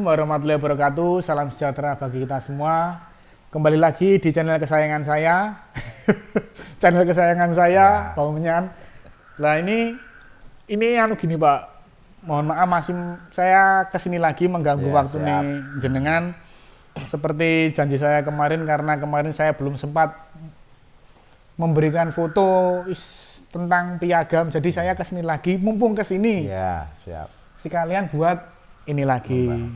Assalamualaikum warahmatullahi wabarakatuh. Salam sejahtera bagi kita semua. Kembali lagi di channel kesayangan saya. Channel kesayangan saya, Pak Menyan. Nah, ini gini, Pak. Mohon maaf masih saya kesini lagi mengganggu waktu nih jenengan. Seperti janji saya kemarin, karena kemarin saya belum sempat memberikan foto tentang piagam. Jadi saya kesini lagi, mumpung kesini. Ya, siap. Sekalian buat ini lagi.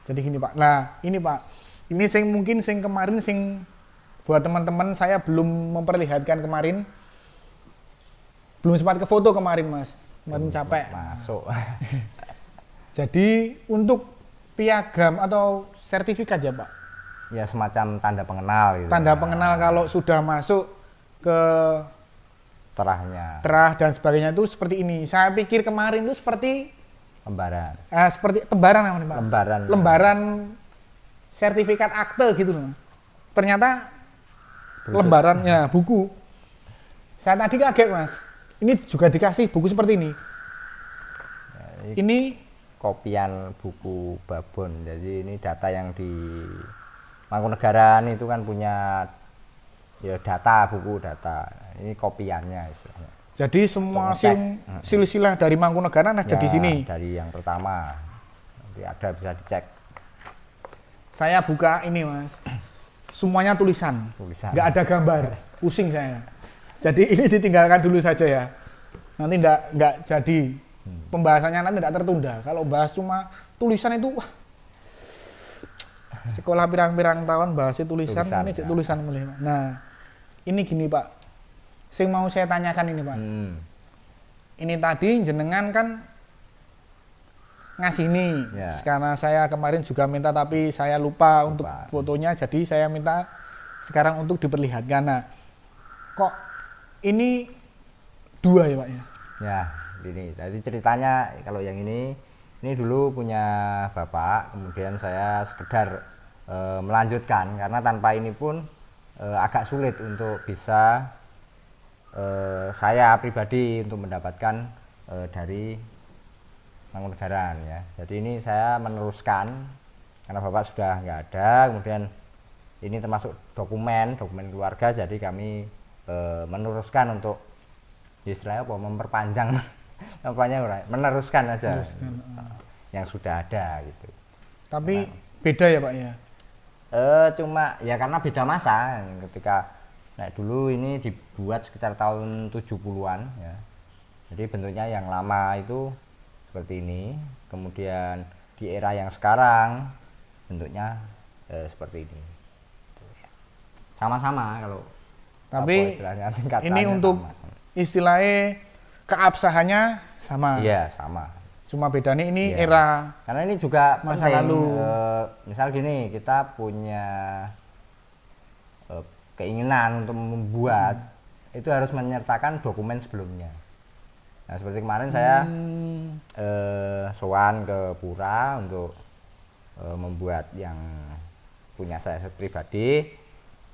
Jadi gini, Pak. Nah, ini Pak. Ini mungkin kemarin buat teman-teman saya belum memperlihatkan kemarin. Belum sempat ke foto kemarin, Mas. Kemarin capek. Masuk. Jadi untuk piagam atau sertifikat ya, Pak? Ya, semacam tanda pengenal gitu. Tanda pengenal kalau sudah masuk ke terah dan sebagainya itu seperti ini. Saya pikir kemarin itu seperti lembaran. Seperti lembaran namanya, Pak. Lembaran sertifikat akte gitu loh. Ternyata lembarannya buku. Saya tadi kaget, Mas. Ini juga dikasih buku seperti ini. Ya, ini kopian buku babon. Jadi ini data yang di Mangkunegaran itu kan punya ya buku data. Ini kopiannya istilahnya. Jadi semua silsilah dari Mangkunegaran ada ya, di sini. Dari yang pertama. Nanti ada bisa dicek. Saya buka ini, Mas. Semuanya tulisan. Nggak ada gambar. Pusing saya. Jadi ini ditinggalkan dulu saja ya. Nanti nggak jadi. Pembahasannya nanti tidak tertunda. Kalau bahas cuma tulisan itu wah. Sekolah pirang-pirang tahun bahas tulisan ini ya. Tulisan mulai. Nah, ini gini, Pak. Sing mau saya tanyakan ini, Pak. Ini tadi jenengan kan ngasih ini. Ya. Karena saya kemarin juga minta tapi saya lupa untuk fotonya. Jadi saya minta sekarang untuk diperlihatkan. Nah, kok ini dua ya, Pak ya? Ya, ini. Jadi ceritanya kalau yang ini dulu punya bapak. Kemudian saya sekedar melanjutkan karena tanpa ini pun agak sulit untuk bisa saya pribadi untuk mendapatkan dari Mangkunegaran ya. Jadi ini saya meneruskan karena bapak sudah nggak ada. Kemudian ini termasuk dokumen keluarga. Jadi kami meneruskan untuk istilahnya apa memperpanjang meneruskan aja yang sudah ada gitu. Tapi beda ya, Pak ya? Cuma ya karena beda masa. Ketika dulu ini dibuat sekitar tahun 70-an ya. Jadi bentuknya yang lama itu seperti ini. Kemudian di era yang sekarang bentuknya seperti ini. Sama-sama kalau tapi ini untuk istilahnya keabsahannya sama. Iya, sama. Cuma bedanya ini era. Karena ini juga masa lalu. Misal gini, kita punya keinginan untuk membuat itu harus menyertakan dokumen sebelumnya. Nah, seperti kemarin saya sowan ke Pura untuk membuat yang punya saya pribadi,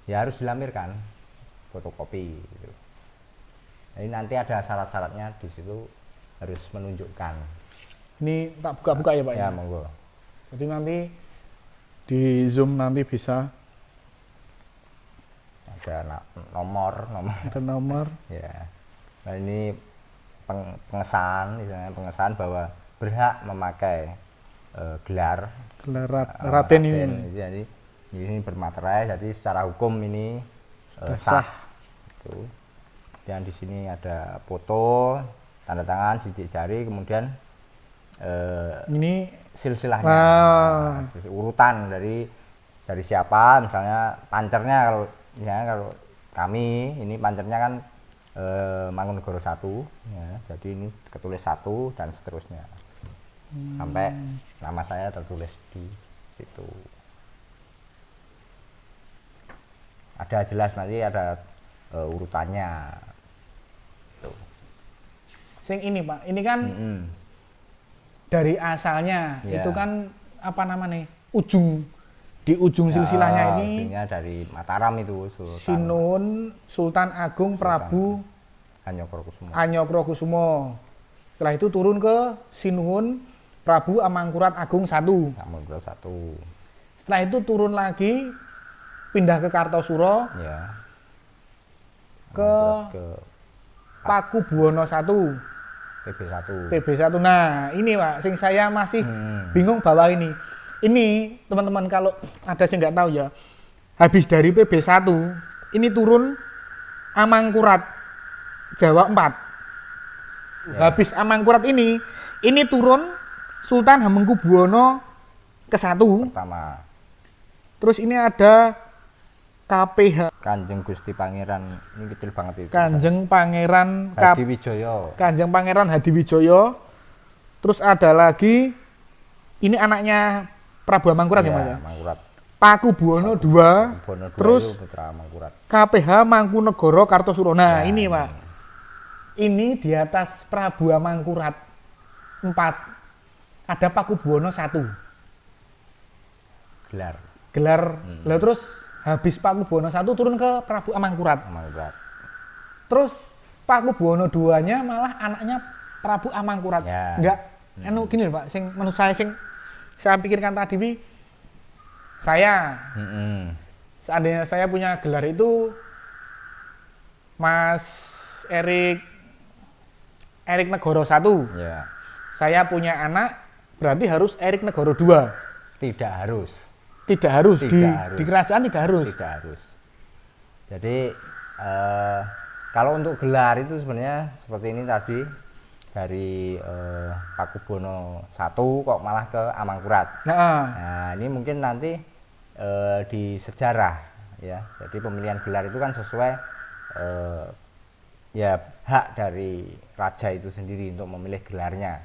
ya harus dilampirkan fotokopi. Gitu. Jadi nanti ada syarat-syaratnya di situ harus menunjukkan. Ini tak buka-buka ya, Pak? Ya, monggo. Jadi nanti di zoom nanti bisa ada nomor. Ada nomor. Ya. Nah, ini pengesahan bahwa berhak memakai gelar Raden ini. Jadi ini bermaterai. Jadi secara hukum ini sah. Itu. Dan di sini ada foto, tanda tangan, sidik jari, kemudian ini silsilahnya, urutan dari siapa, misalnya pancernya kalau kami ini pancernya kan Mangkunegoro 1 ya, jadi ini ketulis 1 dan seterusnya sampai nama saya tertulis di situ. Ada jelas nanti ada urutannya. Tuh. Sing ini, Pak, ini kan dari asalnya itu kan apa namanya di ujung silsilahnya ini dari Mataram itu Sultan Agung Prabu Hanyokrokusumo. Setelah itu turun ke Sinuhun Prabu Amangkurat Agung 1. Amangkurat 1. Setelah itu turun lagi, pindah ke Kartosuro, Ya. ke Pakubuwono 1. PB1. PB1. Nah, ini Pak, sing saya masih bingung bahwa ini. Ini teman-teman kalau ada yang nggak tahu ya, habis dari PB1, ini turun Amangkurat Jawa 4. Ya. Habis Amangkurat ini turun Sultan Hamengkubuwono ke-1. Pertama. Terus ini ada KPH Kanjeng Gusti Pangeran, ini kecil banget itu. Kanjeng Pangeran Hadiwijoyo. Kanjeng Pangeran Hadiwijoyo. Terus ada lagi ini anaknya Prabu Amangkurat ya, Mas ya? Amangkurat. Pakubuwono 2. Bono 2 Terus itu putra Amangkurat. KPH Mangkunegoro Kartosuro. Nah, Ya, ini Pak. Ini di atas Prabu Amangkurat 4 ada Pakubuwono 1. Gelar. Lah terus habis Pakubuwono 1 turun ke Prabu Amangkurat. Terus Pakubuwono 2-nya malah anaknya Prabu Amangkurat. Ya. Enggak anu gini loh, Pak, sing menurut saya pikirkan tadi saya seandainya saya punya gelar itu Mas Erik Negoro 1. Ya. Saya punya anak berarti harus Erik Negoro 2. Tidak harus. Tidak harus. Tidak Di kerajaan tidak harus. Tidak harus. Jadi kalau untuk gelar itu sebenarnya seperti ini tadi dari Pakubuwono 1 kok malah ke Amangkurat. Nah, ini mungkin nanti di sejarah ya. Jadi pemilihan gelar itu kan sesuai ya hak dari raja itu sendiri untuk memilih gelarnya.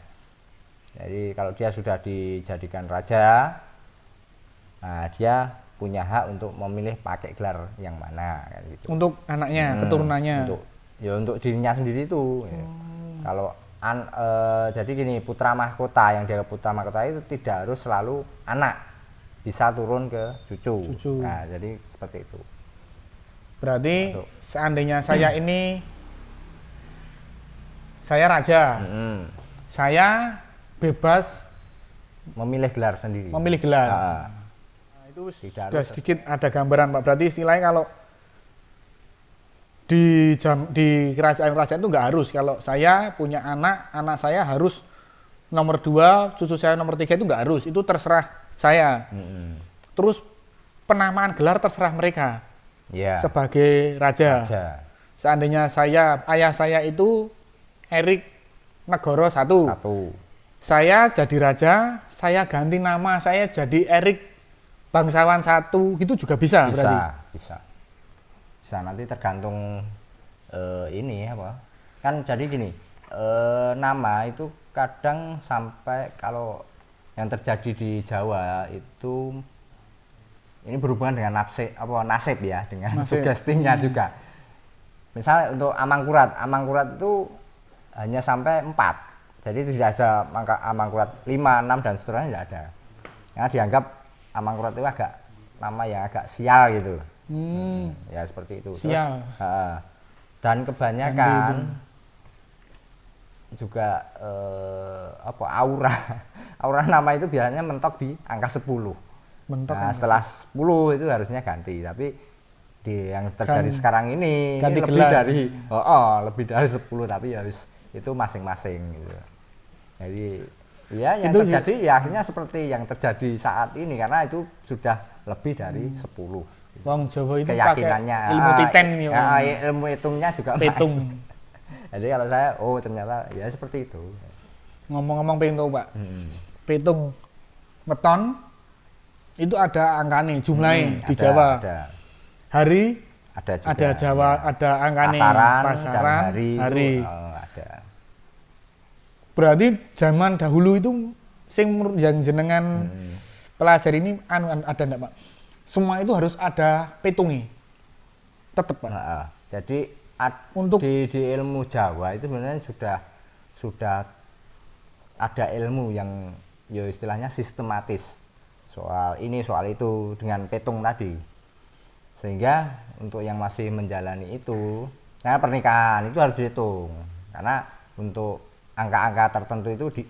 Jadi kalau dia sudah dijadikan raja, nah dia punya hak untuk memilih pakai gelar yang mana kan gitu. Untuk anaknya, keturunannya. Untuk dirinya sendiri itu. Ya. Kalau jadi gini, putra mahkota yang dia putra mahkota itu tidak harus selalu anak, bisa turun ke cucu. Nah, jadi seperti itu. Berarti seandainya saya ini saya raja, saya bebas memilih gelar sendiri. Memilih gelar. Nah, itu sudah sedikit ada gambaran Pak. Berarti istilahnya kalau di kerajaan-kerajaan itu nggak harus. Kalau saya punya anak saya harus nomor 2, cucu saya nomor 3 itu nggak harus. Itu terserah saya. Terus penamaan gelar terserah mereka. Sebagai raja. Seandainya ayah saya itu Erik Negoro 1. Saya jadi raja, saya ganti nama, saya jadi Erik Bangsawan 1, gitu juga bisa berarti? Bisa, nanti tergantung ini apa. Kan jadi gini, nama itu kadang sampai kalau yang terjadi di Jawa itu ini berhubungan dengan nasib ya, dengan sugestinya juga. Misalnya untuk Amangkurat itu hanya sampai 4. Jadi tidak ada Amangkurat 5, 6 dan seterusnya tidak ada. Karena dianggap Amangkurat itu nama yang agak sial gitu. Ya seperti itu. Sial. Terus, dan kebanyakan juga aura nama itu biasanya mentok di angka 10. Setelah 10 itu harusnya ganti, tapi yang terjadi sekarang ini lebih dari 10, tapi harus itu masing-masing gitu. Jadi ya yang itu terjadi ya akhirnya seperti yang terjadi saat ini karena itu sudah lebih dari 10. Wong Jawa itu keyakinannya pakai ilmu titen ilmu hitungnya juga petung. Jadi kalau saya ternyata ya seperti itu. Ngomong-ngomong petung Pak. Petung weton itu ada angkanya jumlahnya di Jawa. Ada. Hari ada juga, ada Jawa, ada angkanya pasaran, hari. Ada. Berarti zaman dahulu itu yang jenengan pelajari ini ada enggak Pak? Semua itu harus ada petungnya. Tetap Pak. Jadi untuk di ilmu Jawa itu sebenarnya sudah ada ilmu yang ya istilahnya sistematis. Soal ini, soal itu dengan petung tadi. Sehingga untuk yang masih menjalani itu, karena pernikahan itu harus dihitung. Karena untuk angka-angka tertentu itu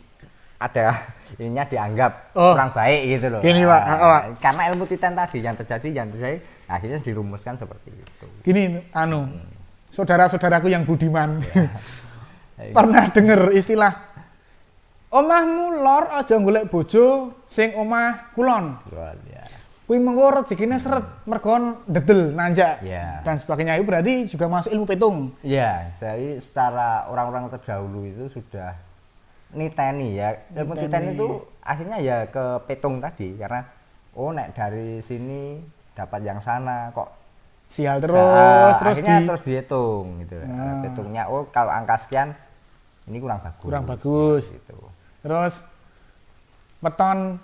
ada ininya dianggap Oh. kurang baik gitu loh. Gini, Pak. Pak. Karena ilmu titen tadi yang terjadi akhirnya dirumuskan seperti itu. Gini, saudara-saudaraku yang budiman. Ya. Pernah denger istilah omahmu lor aja golek bojo sing omah kulon. Luar ya. Kuwi mengko rezekine seret mergo ndedel nanjak Ya. dan sebagainya. Itu berarti juga masuk ilmu petung. Iya, jadi secara orang-orang terdahulu itu sudah niteni ya. Ilmu Niteni. titen itu akhirnya ya ke petung tadi karena nek dari sini dapat yang sana kok Sial terus akhirnya terus dihitung gitu. Nah. Hitungnya kalau angka sekian ini kurang bagus. kurang bagus. Gitu. Terus weton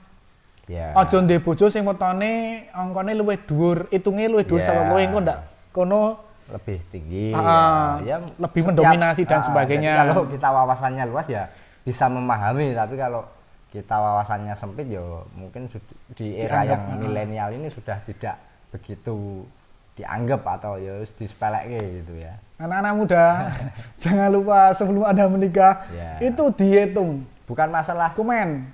Ya. aja ndek bojo sing wetone angkane luwih dhuwur, itunge luwih dhuwur Ya. saka kowe engko ndak kono Lebih tinggi. lebih setiap- mendominasi dan sebagainya. jadi kalau kita wawasannya luas ya bisa memahami, tapi kalau kita wawasannya sempit ya mungkin di era Dianggap, yang milenial ini sudah tidak begitu dianggap atau ya disepelekke gitu ya. Anak-anak muda, jangan lupa sebelum Anda menikah, Ya. itu dihitung. Bukan masalah Komen,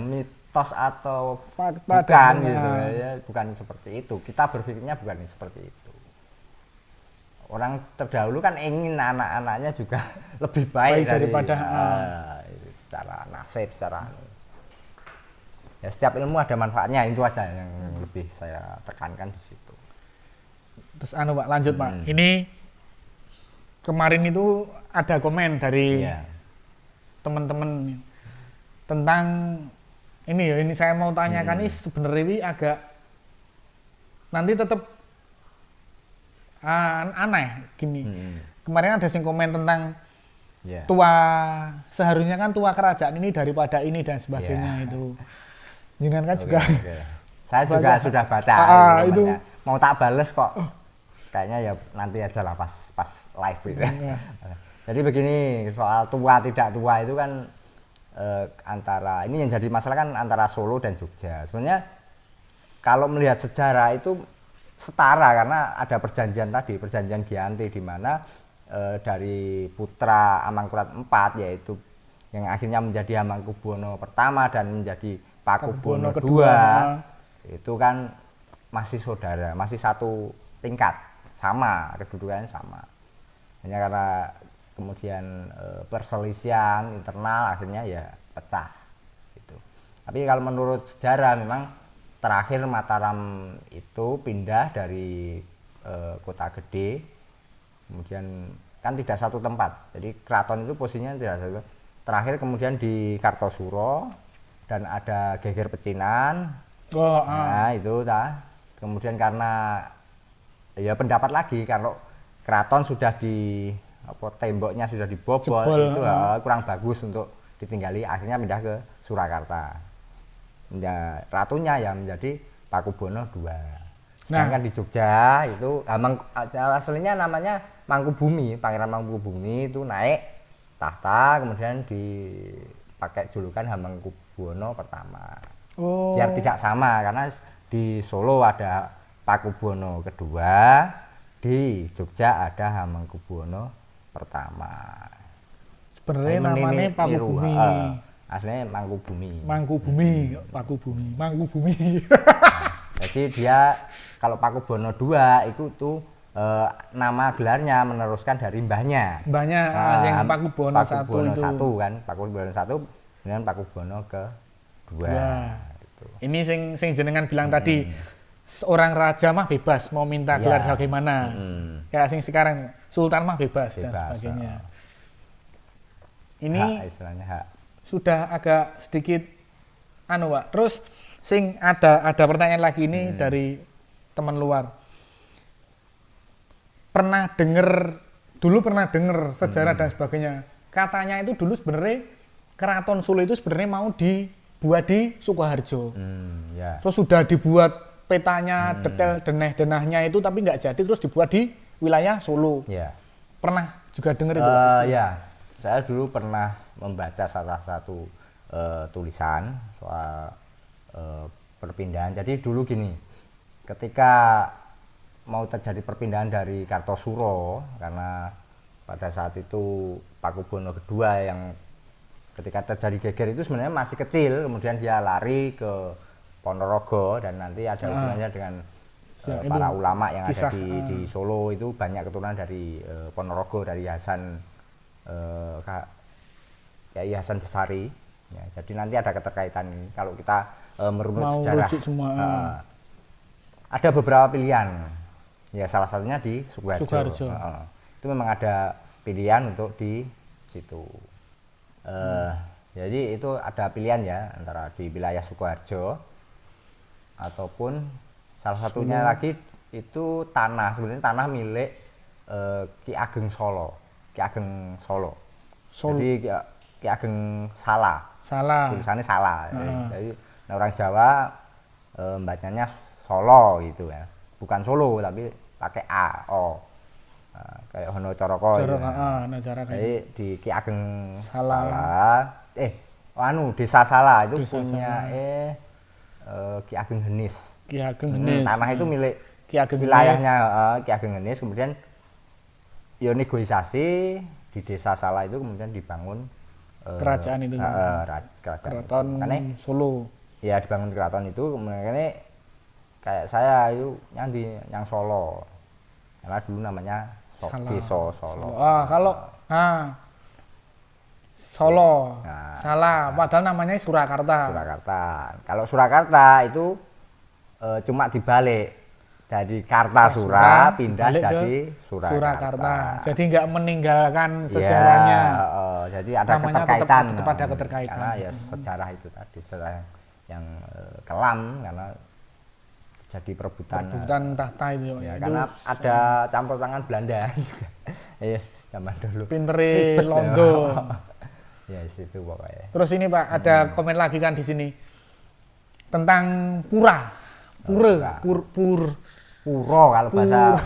mitos atau fakta bukan dan gitu ya, bukan seperti itu. Kita berpikirnya bukan seperti itu. Orang terdahulu kan ingin anak-anaknya juga lebih baik, daripada secara nasib, secara ya setiap ilmu ada manfaatnya, itu aja yang lebih saya tekankan di situ. Terus Pak, lanjut Pak. Ini kemarin itu ada komen dari Iya. teman-teman tentang ini saya mau tanyakan ini sebenarnya ini agak nanti tetap aneh gini. Kemarin ada sing komen tentang Iya. tua seharusnya kan tua kerajaan ini daripada ini dan sebagainya Iya. itu. Jangan kan Oke, juga oke. Saya juga Banyak. sudah baca itu. komennya. Mau tak bales kok. Kayaknya ya nanti aja lah pas live gitu. Iya. Jadi begini, soal tua tidak tua itu kan antara ini yang jadi masalah kan antara Solo dan Jogja. Sebenarnya kalau melihat sejarah itu setara karena ada perjanjian tadi, perjanjian Giyanti di mana dari putra Amangkurat IV yaitu yang akhirnya menjadi Hamengkubuwono pertama dan menjadi Pakubuwono II itu kan masih saudara, masih satu tingkat, sama, kedudukannya sama. Hanya karena kemudian perselisihan internal akhirnya ya pecah gitu. Tapi kalau menurut sejarah memang terakhir Mataram itu pindah dari kota gede, kemudian kan tidak satu tempat, jadi keraton itu posisinya tidak satu. Terakhir kemudian di Kartosuro dan ada Geger Pecinan. Nah itu kemudian karena ya pendapat lagi kalau keraton sudah temboknya sudah dibobol, Jebol, itu kurang bagus untuk ditinggali, akhirnya pindah ke Surakarta. Ya, ratunya yang menjadi Pakubuwono II. Sedangkan di Jogja itu aslinya namanya Mangkubumi, Pangeran Mangkubumi itu naik tahta kemudian dipakai julukan Hamengkubuwono pertama. Biar tidak sama karena di Solo ada Pakubuwono II, di Jogja ada Hamengkubuwono pertama. sebenarnya namanya Pakubumi. Aslinya Mangkubumi. Mangkubumi, Pakubumi, Mangkubumi. Jadi dia kalau Pakubuwono II itu tuh nama gelarnya meneruskan dari mbahnya. Mbahnya yang Pakubuwono I itu. Kan, Pakubuwono I dengan Pakubuwono II. Gitu. Ini sing jenengan bilang tadi, seorang raja mah bebas mau minta gelar bagaimana. Kayak sing sekarang sultan mah bebas dan sebagainya. Ini hak, istilahnya hak. sudah agak sedikit Pak. Terus sing ada pertanyaan lagi ini dari teman luar. Dulu pernah denger sejarah dan sebagainya. Katanya itu dulu sebenarnya Keraton Solo itu sebenarnya mau dibuat di Sukoharjo. Ya. Terus sudah dibuat petanya, detail denah-denahnya itu tapi nggak jadi, terus dibuat di wilayah Solo. Ya. Pernah juga denger itu? Pak? Ya, saya dulu pernah membaca salah satu tulisan soal perpindahan. Jadi dulu gini, ketika mau terjadi perpindahan dari Kartosuro karena pada saat itu Pakubuwono II yang ketika terjadi geger itu sebenarnya masih kecil, kemudian dia lari ke Ponorogo dan nanti ada hubungannya dengan para ulama yang ada di Solo. Itu banyak keturunan dari Ponorogo, dari Kiai Hasan Besari. Ya, jadi nanti ada keterkaitan ini. Kalau kita merunut sejarah, ada beberapa pilihan. Ya salah satunya di Sukoharjo. Itu memang ada pilihan untuk di situ. Jadi itu ada pilihan ya antara di wilayah Sukoharjo ataupun salah satunya lagi itu tanah, sebenarnya tanah milik Ki Ageng Solo. Ki Ageng Solo. Jadi Ki Ageng Salah. Tulisannya Salah. Jadi orang Jawa bacanya Solo gitu ya. Bukan Solo tapi pakai A, O. Kayak Hono Coroko. Jadi di Ki Ageng Salah. Desa Salah itu punya Ki Ageng Henis. Ki Ageng Henis. Tanah itu milik Ki Ageng wilayahnya Ki Ageng Henis. Kemudian ya negosiasi di Desa Salah itu kemudian dibangun kerajaan itu. Keraton Solo. Ya dibangun keraton itu kemudian kayak saya itu yang Solo. Karena dulu namanya Desa Solo. Solo. Salah, padahal namanya Surakarta. Kalau Surakarta itu cuma dibalik dari Kartasura pindah jadi Surakarta. Jadi nggak meninggalkan sejarahnya. Jadi ada keterkaitan. Tetap ada keterkaitan. Karena ya sejarah itu tadi sejarah yang kelam karena jadi perebutan tahta itu. Ya, karena ada campur tangan Belanda juga. Iya, zaman dulu. Pintere Londo. Ya itu pokoknya. Terus ini Pak, ada komen lagi kan di sini tentang pura. Puro kalau bahasa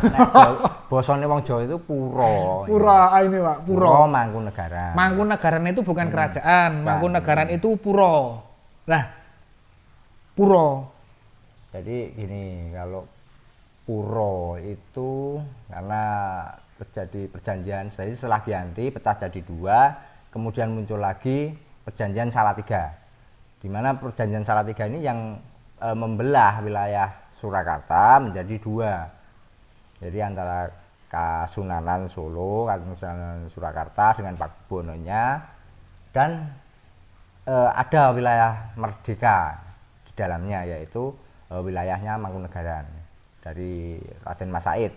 bosone wong Jawa itu puro. Ini Pak, puro. Mangkunegaran. Mangkunegaran itu bukan kerajaan, Mangkunegaran itu puro. Lah, puro. Jadi gini, kalau puro itu karena terjadi perjanjian, jadi setelah diganti pecah jadi 2, kemudian muncul lagi perjanjian Salatiga. Di mana perjanjian Salatiga ini yang membelah wilayah Surakarta menjadi 2. Jadi antara Kasunanan Solo, Kasunanan Surakarta dengan Pakubononya, dan ada wilayah Merdeka di dalamnya, yaitu wilayahnya Mangkunegaran dari Raden Mas Said.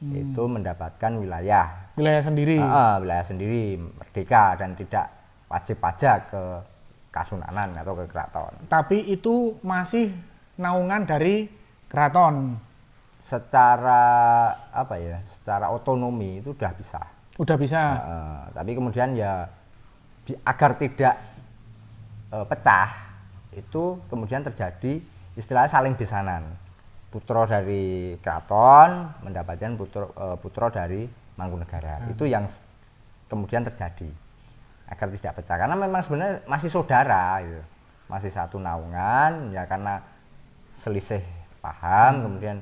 Itu mendapatkan wilayah sendiri. Wilayah sendiri, merdeka dan tidak wajib pajak ke Kasunanan atau ke keraton. Tapi itu masih naungan dari keraton. Secara secara otonomi itu udah bisa. Tapi kemudian ya agar tidak pecah itu kemudian terjadi istilahnya saling besanan. Putra dari keraton mendapatkan putra dari Mangkunegaran. Itu yang kemudian terjadi agar tidak pecah. Karena memang sebenarnya masih saudara, gitu. Masih satu naungan, ya karena selisih paham, kemudian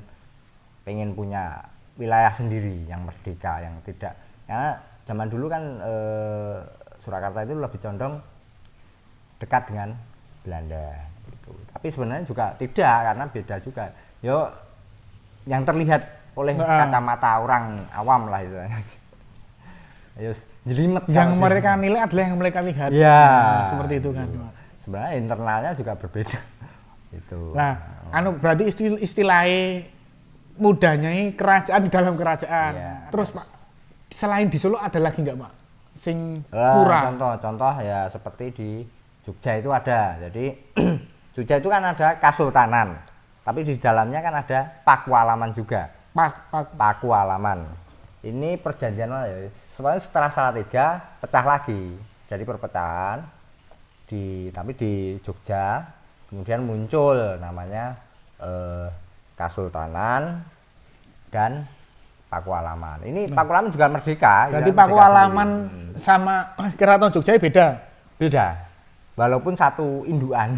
pengen punya wilayah sendiri yang merdeka, yang tidak. Karena zaman dulu kan Surakarta itu lebih condong dekat dengan Belanda. Gitu. Tapi sebenarnya juga tidak, karena beda juga. Yo, yang terlihat oleh kacamata orang awam lah itu. Ayo, jelimet. Yang mereka nilai adalah yang mereka lihat. Ya, seperti itu kan. Sebenarnya internalnya juga berbeda. Itu. Nah, berarti istilahnya mudanya ini kerajaan di dalam kerajaan. Ya. Terus Pak, selain di Solo ada lagi nggak Pak? Sing pura. Contoh ya seperti di Jogja itu ada. Jadi Jogja itu kan ada Kasultanan. Tapi di dalamnya kan ada Pakualaman juga. Pakualaman. Ini perjanjian ya. Sebenarnya setelah Salatiga pecah lagi. Jadi perpecahan tapi di Jogja kemudian muncul namanya Kasultanan dan Pakualaman. Ini Pakualaman juga merdeka. Jadi Pakualaman sama Keraton Jogja beda. Walaupun satu indukan.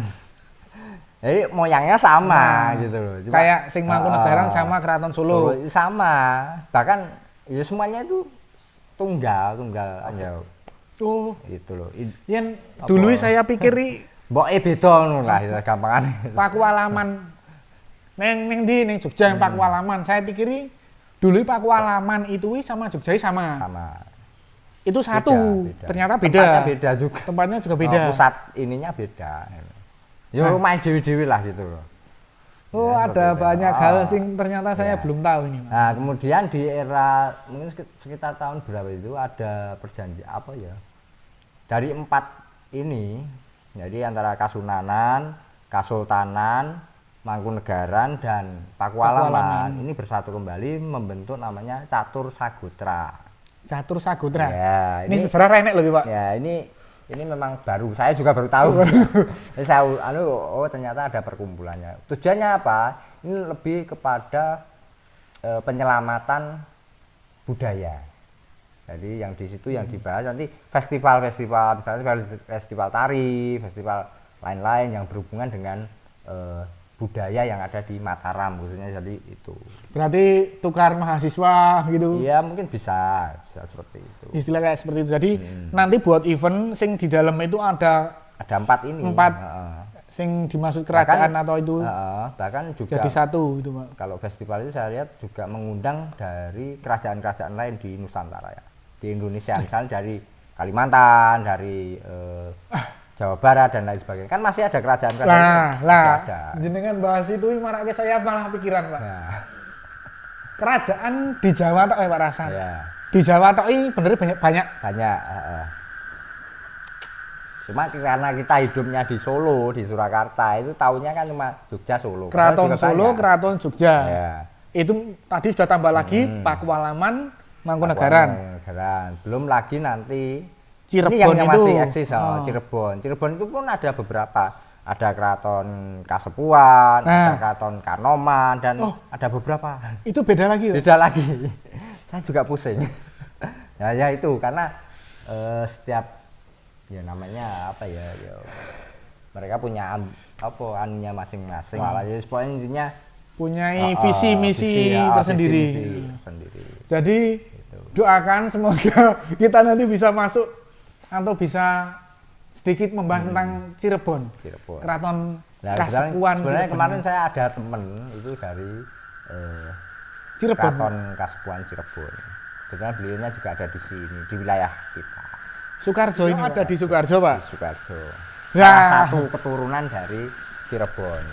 Jadi moyangnya sama gitu loh. Cuma, kayak sing Mangkunegaran sama Keraton Solo. Sama. Bahkan ya semuanya itu tunggal aja. Oh, Itu loh. yen Apa? dulu saya pikir Mbok beda ngono lah itu gampangane. Pakualaman neng di neng Jogja yang Pakualaman. Saya pikir dulu Pakualaman itu sama Jogja sama. Sama. Itu satu, Beda. ternyata beda. Tempatnya beda juga. Tempatnya juga beda. Pusat ininya beda. Ya Nah. main dewi-dewi lah gitu loh. Oh, Ya, ada seperti itu. banyak hal sing ternyata saya Ya. belum tahu ini. Nah, kemudian di era mungkin sekitar tahun berapa itu ada perjanjian apa ya? Dari 4 ini, jadi antara Kasunanan, Kasultanan, Mangkunegaran dan Pakualaman ini bersatu kembali membentuk namanya Catur Sagotra. Catur Sagotra. Ya, Ini sebenarnya enek loh, Pak. ya ini memang baru, saya juga baru tahu. Jadi saya ternyata ada perkumpulannya. Tujuannya apa? Ini lebih kepada penyelamatan budaya. Jadi yang di situ yang dibahas nanti festival-festival, misalnya festival tari, festival lain-lain yang berhubungan dengan budaya yang ada di Mataram khususnya, jadi itu. Berarti tukar mahasiswa gitu. Iya, mungkin bisa seperti itu. Istilah kayak seperti itu. Jadi nanti buat event sing di dalam itu ada Ada 4 ini. 4 sing dimaksud kerajaan atau itu bahkan juga jadi satu itu, Pak. kalau festival itu saya lihat juga mengundang dari kerajaan-kerajaan lain di Nusantara ya, di Indonesia, misalnya dari Kalimantan, dari Jawa Barat dan lain sebagainya. Kan masih ada kerajaan-kerajaan itu, masih ada. Jenengan bahas itu maraknya saya malah pikiran, Pak. Ya, Kerajaan di Jawa tok ya, Pak Rasan. ya, Di Jawa tok ini bener banyak. banyak. Cuma karena kita hidupnya di Solo, di Surakarta, itu taunya kan cuma Jogja, Solo. Padahal Keraton juga Solo, banyak. Keraton Jogja. Ya. Itu tadi sudah tambah lagi Pakualaman, Mangkunegaran. Mangkunegaran. Belum lagi nanti Cirebon ini yang itu. masih eksis, Cirebon. Cirebon itu pun ada beberapa. Ada Keraton Kasepuan, ada Keraton Kanoman, dan ada beberapa. Itu beda lagi ya? Beda lagi. Saya juga pusing. ya itu karena setiap ya namanya apa ya, mereka punya anunya masing-masing. Jadi pokoknya intinya punya visi misi tersendiri. Jadi doakan semoga kita nanti bisa masuk atau bisa sedikit membahas tentang Cirebon. Keraton Kasepuan. Sebenarnya kemarin saya ada temen itu dari Cirebon. Keraton Kasepuan Cirebon. Kebetulan beliaunya juga ada di sini, di wilayah kita. Sukarjo ini ada di Sukarjo, Pak. Di Sukarjo. Ya. Salah satu keturunan dari Cirebon.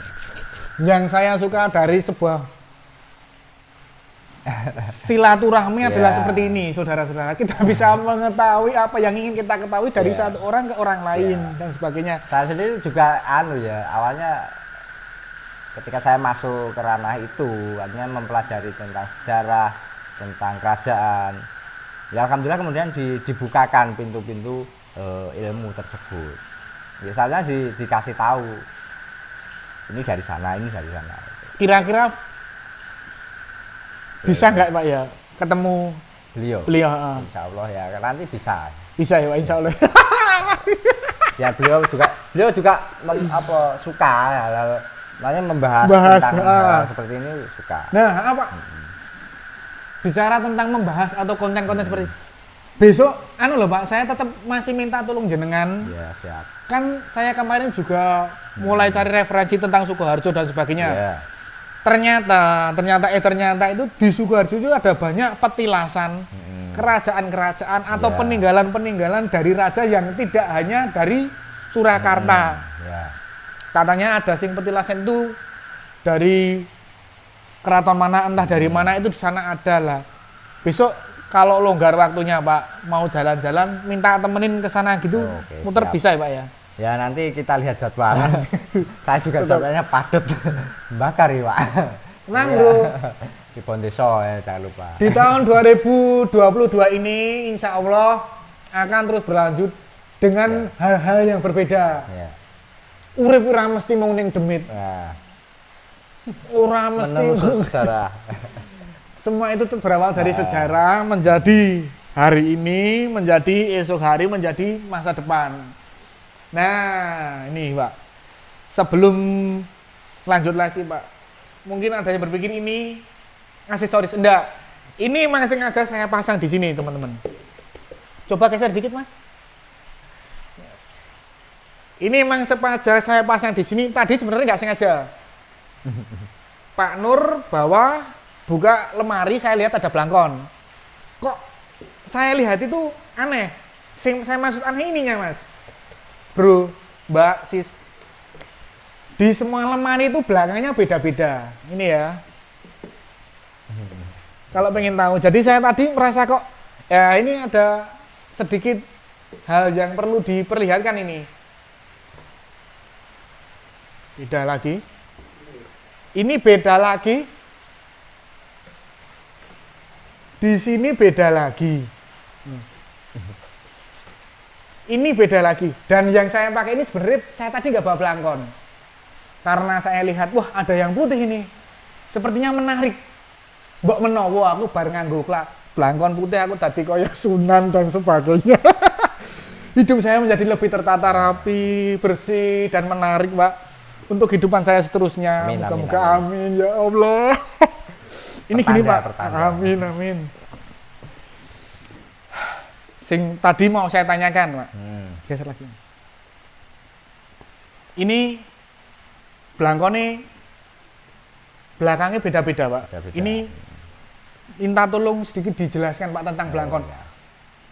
Yang saya suka dari sebuah silaturahmi adalah seperti ini, saudara-saudara. Kita bisa mengetahui apa yang ingin kita ketahui dari satu orang ke orang lain dan sebagainya. Saya sendiri juga awalnya ketika saya masuk ke ranah itu, artinya mempelajari tentang sejarah, tentang kerajaan. Ya alhamdulillah kemudian dibukakan pintu-pintu ilmu tersebut. Biasanya dikasih tahu ini dari sana, ini dari sana. Kira-kira bisa nggak, Pak, ya ketemu beliau? Insya Allah ya, nanti bisa. Bisa ya, Pak, insya Allah. Ya beliau juga suka makanya membahas tentang hal seperti ini, suka. Nah, apa? Bicara tentang membahas atau konten-konten seperti besok, loh, Pak, saya tetap masih minta tolong jenengan. Ya, siap. Kan saya kemarin juga mulai cari referensi tentang Sukoharjo dan sebagainya. Ya. Ternyata itu di Sukoharjo itu ada banyak petilasan kerajaan-kerajaan atau peninggalan-peninggalan dari raja yang tidak hanya dari Surakarta. Katanya ada sing petilasan itu dari keraton mana, entah dari mana, itu di sana ada lah. Besok kalau longgar waktunya, Pak, mau jalan-jalan minta temenin ke sana gitu, muter siap. Bisa ya, Pak, ya? Ya nanti kita lihat jadwal. Saya juga jadwalnya padat, bakar ya, Pak. Nah, bro, di Pondeso ya, jangan lupa. Di tahun 2022 ini insya Allah akan terus berlanjut dengan hal-hal yang berbeda. Urip ora mesti mau ning demit. Ora mesti sejarah. Semua itu berawal dari sejarah, menjadi hari ini, menjadi esok hari, menjadi masa depan. Nah, ini, Pak. Sebelum lanjut lagi, Pak, mungkin ada yang berpikir ini aksesoris. Enggak. Ini memang sengaja saya pasang di sini, teman-teman. Coba geser dikit, Mas. Ini emang sengaja saya pasang di sini. Tadi sebenarnya nggak sengaja. Pak Nur bawa buka lemari, saya lihat ada belangkon. Kok saya lihat itu aneh. Saya maksud aneh ininya, Mas. Bro, Mbak, Sis. Di semua lemari itu belakangnya beda-beda. Ini ya. Kalau pengen tahu. Jadi saya tadi merasa kok ya ini ada sedikit hal yang perlu diperlihatkan ini. Beda lagi. Ini beda lagi. Di sini beda lagi. Ini beda lagi. Dan yang saya pakai ini sebenarnya saya tadi nggak bawa belangkon. Karena saya lihat, wah ada yang putih ini. Sepertinya menarik. Mbok menowo aku bar nganggo belangkon putih aku tadi koyo Sunan dan sebagainya. Hidup saya menjadi lebih tertata rapi, bersih dan menarik, Pak. Untuk kehidupan saya seterusnya. Moga-moga amin ya Allah. Ini gini, Pak. Amin, amin. Sing tadi mau saya tanyakan, Pak. Geser lagi. Ini belangkone belakangnya beda-beda, Pak. Beda-beda. Ini minta tolong sedikit dijelaskan, Pak, tentang belangkon. Ya.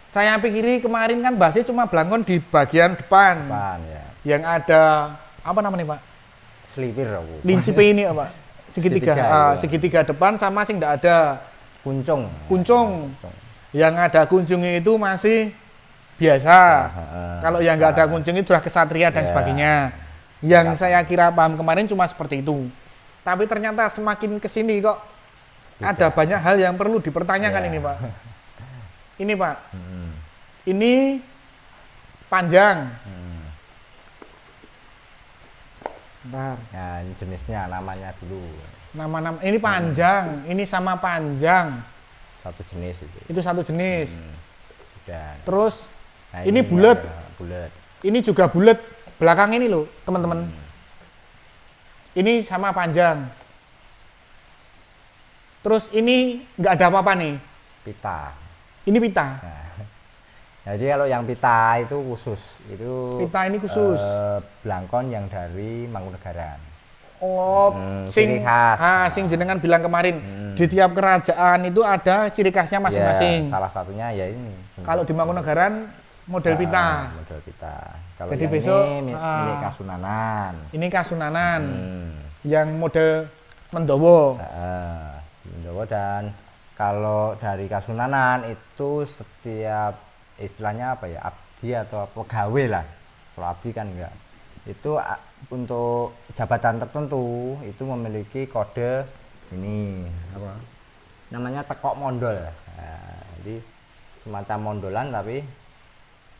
Saya pikir kemarin kan bahasnya cuma belangkon di bagian depan. Ya. Yang ada apa namanya, Pak? Selipir aku. Lincipe ini apa? Segitiga. Segitiga depan sama sing enggak ada. Kuncung. Yang ada kuncungnya itu masih biasa. Kalau yang enggak ada kuncung itu sudah kesatria dan sebagainya. Yang saya kira paham kemarin cuma seperti itu. Tapi ternyata semakin kesini kok ada banyak hal yang perlu dipertanyakan ini, Pak. Ini, Pak. Ini panjang. Bentar. Nah, ini jenisnya, namanya dulu. Nama ini panjang, ini sama panjang. Satu jenis itu. Itu satu jenis. Dan terus ini bulat. Ini juga bulat. Belakang ini loh, teman-teman. Ini sama panjang. Terus ini nggak ada apa-apa nih. Pita. Ini pita. Nah, jadi kalau yang pita itu khusus. Pita ini khusus. Belangkon yang dari Mangkunegaran. Oh, sing jenengan bilang kemarin di tiap kerajaan itu ada ciri khasnya masing-masing. Ya, salah satunya ya ini. Kalau di Mangkunegaran model pita. Model pita. Kalau jadi yang besok ini Kasunanan. Ini Kasunanan. Yang model Mendowo. Mendowo. Dan kalau dari Kasunanan itu setiap istilahnya apa ya, abdi atau pegawai lah. Kalau abdi kan enggak. Itu untuk jabatan tertentu itu memiliki kode ini apa? Namanya cekok mondol. Nah, jadi semacam mondolan tapi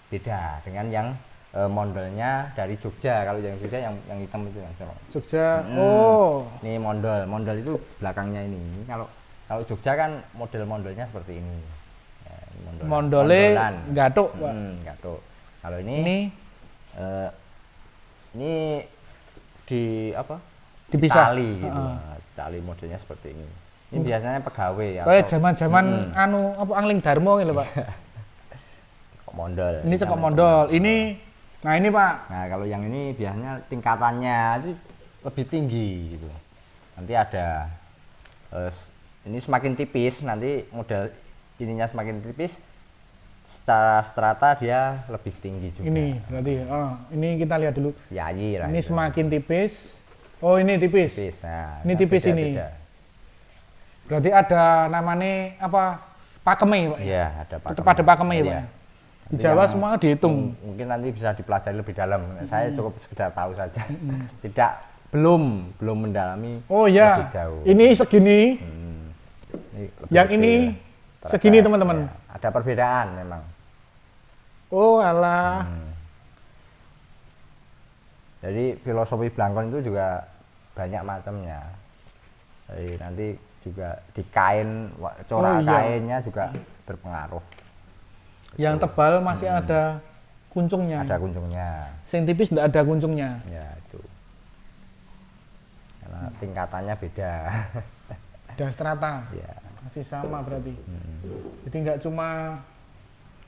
beda dengan yang mondolnya dari Jogja. Kalau yang Jogja yang hitam itu yang Jogja. Oh. Ini mondol. Mondol itu belakangnya ini. Kalau Jogja kan mondolnya seperti ini. Ya, mondolnya gatuk, Pak. Gatuk. Kalau ini di apa? Dipisah. Tali gitu. Tali modelnya seperti ini. Ini biasanya pegawai. Kayak zaman-zaman Angling Darmo gitu, Pak. Cekok mondol. Ini cekok mondol. Ini nah ini, Pak. Nah, kalau yang ini biasanya tingkatannya itu lebih tinggi gitu. Nanti ada ini semakin tipis, nanti model ininya semakin tipis, secara strata dia lebih tinggi juga. Ini berarti ini kita lihat dulu. Yayi lah. Ini itu semakin tipis. Oh, ini tipis. Nah, ini tipis beda, ini. Beda. Berarti ada namanya apa? Pakeme, Pak. Iya, ada pakeme. Tetap ada pakeme, ya, Pak. Di Jawa semua dihitung. Mungkin nanti bisa dipelajari lebih dalam. Saya cukup sekedar tahu saja. Belum mendalami. Oh ya. Ini segini. Yang ini segini, teman-teman. Ya, ada perbedaan memang. Oh alah. Jadi filosofi belangkon itu juga banyak macamnya. Jadi nanti juga di kain, corak kainnya juga berpengaruh. Yang tebal masih ada kuncungnya. Ada kuncungnya. Yang tipis tidak ada kuncungnya. Ya itu. Karena tingkatannya beda. Dan strata. Ya. Masih sama berarti. Jadi nggak cuma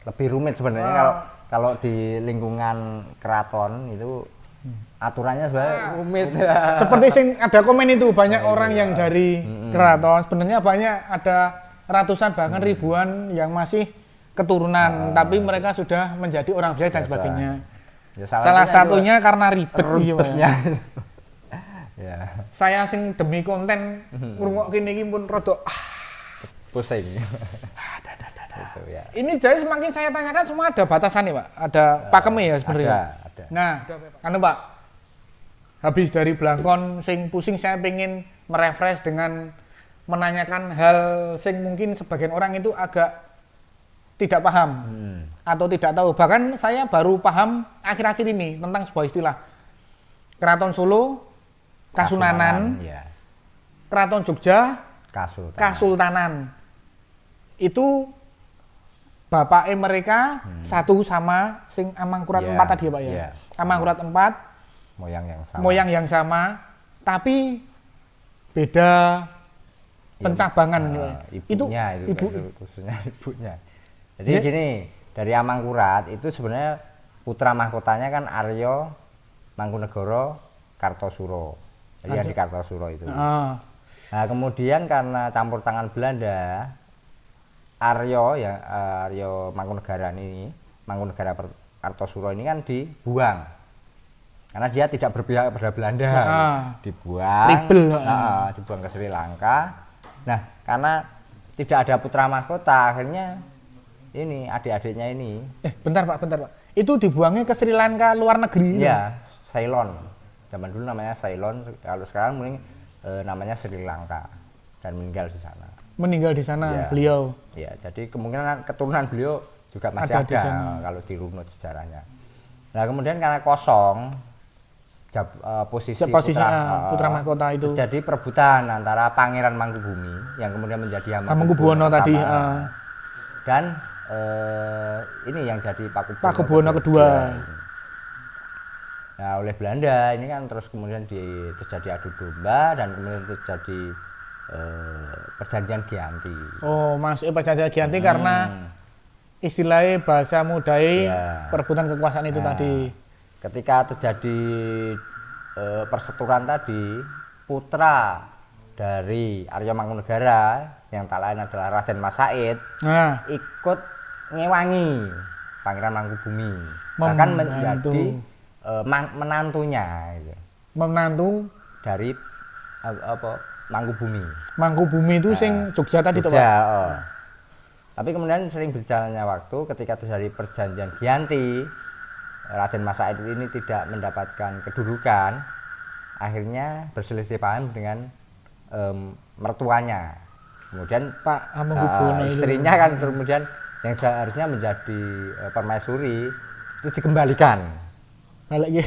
lebih rumit sebenarnya kalau di lingkungan keraton itu aturannya sebenarnya rumit. Seperti sing ada komen itu banyak orang yang dari keraton, sebenarnya banyak ada ratusan bahkan ribuan yang masih keturunan, tapi mereka sudah menjadi orang biasa dan sebagainya. Ya, salah satunya karena ribet ribetnya. Ya. Saya sing demi konten ngrungokke niki pun rada pusing. Itu, ya. Ini jadi semakin saya tanyakan semua ada batasannya, Pak. Ada pakemnya ya sebenarnya. Ada. Nah, kan Pak. Habis dari Blangkon sing pusing, saya pengen merefresh dengan menanyakan hal sing mungkin sebagian orang itu agak tidak paham atau tidak tahu. Bahkan saya baru paham akhir-akhir ini tentang sebuah istilah. Keraton Solo, Kasunanan, ya. Keraton Jogja, Kasultanan. Itu bapaknya mereka satu sama sing Amangkurat 4 tadi ya Pak ya. Yeah. Amangkurat 4 moyang yang sama tapi beda pencabangan ibunya, itu khususnya ibunya. Jadi gini, dari Amangkurat itu sebenarnya putra mahkotanya kan Arya Mangkunegara Kartosuro. Jadi di Kartosuro itu. Nah, kemudian karena campur tangan Belanda, Arya Mangkunegara Kartosuro ini kan dibuang karena dia tidak berpihak pada Belanda, dibuang ke Sri Lanka. Nah, karena tidak ada putra mahkota, akhirnya ini adik-adiknya ini. Bentar Pak. Itu dibuangnya ke Sri Lanka luar negeri? Iya, Ceylon. Zaman dulu namanya Ceylon, kalau sekarang mungkin namanya Sri Lanka, dan meninggal di sana. Ya. Beliau. Ya, jadi kemungkinan keturunan beliau juga masih ada kalau dirunut sejarahnya. Nah, kemudian karena kosong posisi putra mahkota itu, jadi perebutan antara Pangeran Mangkubumi yang kemudian menjadi Hamengkubuwono tadi dan ini yang jadi Pakubuwono kedua. Nah, oleh Belanda ini kan terus kemudian terjadi adu domba dan kemudian terjadi perjanjian Giyanti. Oh, masuk perjanjian Giyanti karena istilahnya bahasa mudai perebutan kekuasaan itu tadi. Ketika terjadi perseturuan tadi, putra dari Arya Mangkunegara yang tak lain adalah Raden Mas Said ikut ngewangi Pangeran Mangkubumi, bahkan menjadi menantunya, menantu dari Mangkubumi itu sing Jogja tadi toh Pak. Tapi kemudian sering berjalannya waktu, ketika terjadi perjanjian Giyanti, Raden Mas Said ini tidak mendapatkan kedudukan, akhirnya berselisih paham dengan mertuanya. Kemudian Pak Hamengkubuwono istrinya kan kemudian yang seharusnya menjadi permaisuri itu dikembalikan balik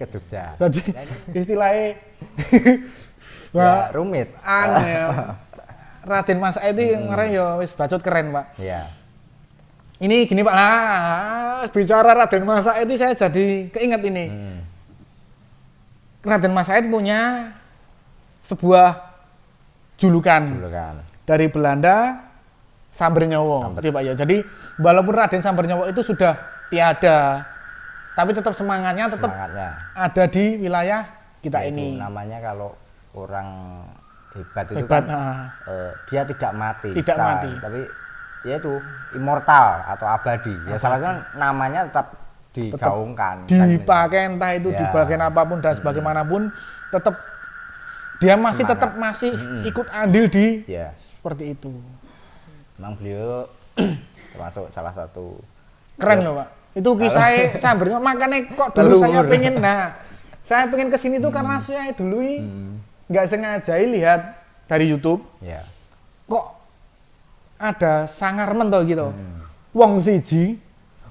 ke Jogja. Jadi istilahnya rumit. Aneh. Raden Mas Said itu ngarang ya wis bacot keren Pak. Iya. Ini gini Pak, bicara Raden Mas Said ini saya jadi keinget ini. Raden Mas Said punya sebuah julukan dari Belanda, Sambernyawa, gitu Pak ya. Jadi walaupun Raden Sambernyawa itu sudah tiada, tapi tetap semangatnya ada di wilayah kita ini. Namanya kalau orang hebat itu kan, dia tidak mati, tapi ya itu immortal atau abadi. Ya salah satu namanya tetap digaungkan, dipakai entah itu di bagian apapun dan sebagaimanapun, tetap dia masih ikut andil di seperti itu. Memang beliau termasuk salah satu keren loh Pak. Itu kisah Sambernyawa, makanya kok dulu saya pengen kesini tuh karena saya dulu nggak sengaja lihat dari YouTube. Kok ada sangarmen to gitu. Wong siji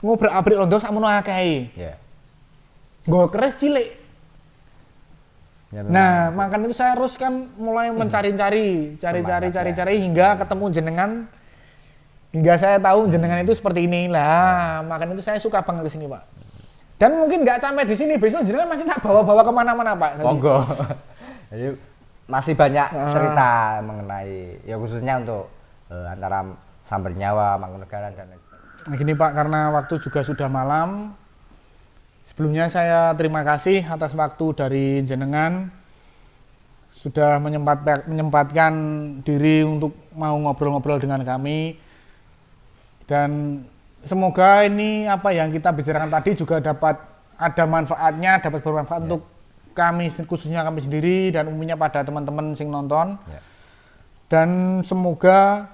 ngobrak-abrik londo sakmono akeh. Nggo keris cilik. Nah, makanya itu saya terus kan mulai mencari-cari hingga ketemu jenengan, hingga saya tahu jenengan itu seperti ini lah. Makanya itu saya suka banget kesini Pak. Dan mungkin nggak sampai di sini, besok jenengan masih tak bawa-bawa kemana-mana Pak. Monggo. Jadi masih banyak cerita mengenai ya khususnya untuk antara Sambernyawa, Mangkunegara dan lain sebagainya. Nah, gini Pak, karena waktu juga sudah malam, Sebelumnya saya terima kasih atas waktu dari jenengan sudah menyempatkan diri untuk mau ngobrol-ngobrol dengan kami, dan semoga ini apa yang kita bicarakan tadi juga dapat ada manfaatnya, dapat bermanfaat untuk kami, khususnya kami sendiri dan umumnya pada teman-teman sing nonton. Dan semoga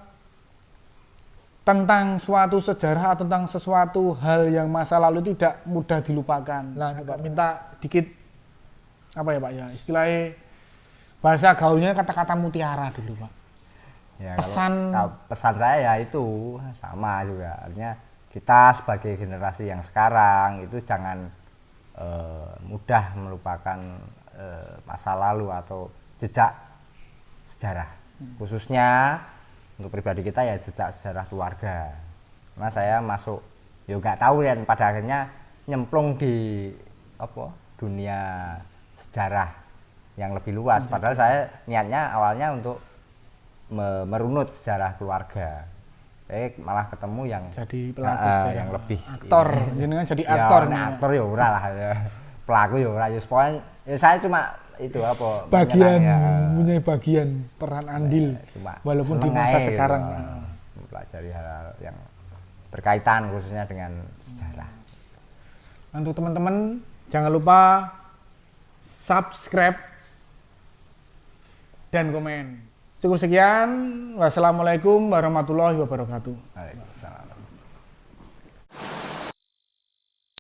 tentang suatu sejarah atau tentang sesuatu hal yang masa lalu tidak mudah dilupakan. Nah, Pak minta dikit apa ya Pak ya, istilahnya bahasa gaulnya kata-kata mutiara dulu Pak. Ya, pesan pesan saya ya itu sama juga, artinya kita sebagai generasi yang sekarang itu jangan mudah melupakan masa lalu atau jejak sejarah, khususnya untuk pribadi kita ya jejak sejarah keluarga. Karena saya masuk ya nggak tahu ya, pada akhirnya nyemplung di apa dunia sejarah yang lebih luas, padahal saya niatnya awalnya untuk merunut sejarah keluarga, malah ketemu yang jadi pelaku sejarah, yang lebih aktor, jenengan jadi aktor ya, aktor ya ora lah ya. Pelaku ya ora, ya ya saya cuma itu apa bagian punya bagian peran andil walaupun di masa sekarang mempelajari hal-hal yang berkaitan khususnya dengan sejarah. Untuk teman-teman jangan lupa subscribe dan komen. Cukup sekian. Wassalamualaikum warahmatullahi wabarakatuh. Waalaikumsalam.